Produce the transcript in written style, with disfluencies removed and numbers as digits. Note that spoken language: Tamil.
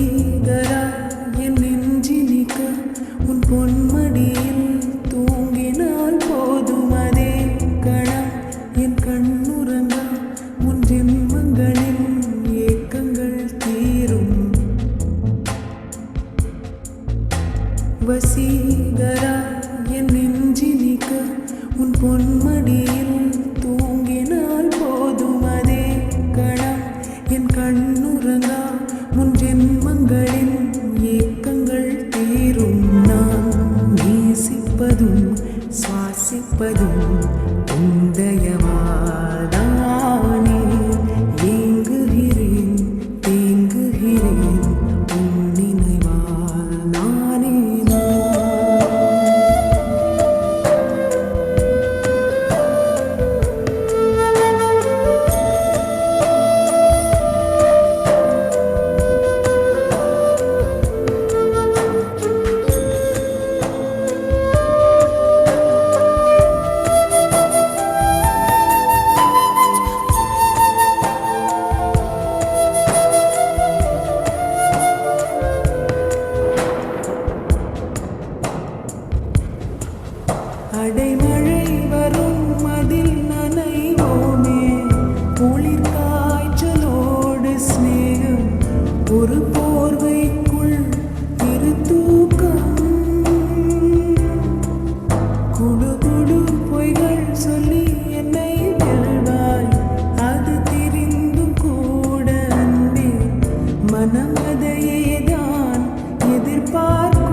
வசீகரா என் நெஞ்சினிக்க உன் பொன்மடியில் தூங்கினால் போதும் அதே கணம் என் கண்ணுறங்கா உன் ஜென்மங்களின் ஏக்கங்கள் தீரும் வசீகரா என் நெஞ்சினிக்க உன் பொன்மடியில் தூங்கினால் போதும் அதே கணம் என் கண்ணுறங்கா உன் ஜென்மங்களின் ஏக்கங்கள் தீரும் நான் நேசிப்பதும் சுவாசிப்பதும் உந்தயவாதானே ஏங்குகிறேன் தேங்குகிறேன் உன் நினைவால் நானே அடைமழை வரும் அதில் நனைவோமே குளிர் காய்ச்சலோடு ஸ்நேகம் ஒரு போர்வைக்குள் இரு தூக்கம் குடு குடு பொய்கள் சொல்லி என்னை வெல்வாய் அது தெரிந்தும் கூட அன்பே மனம் அதையே தான் எதிர்பார்க்கும்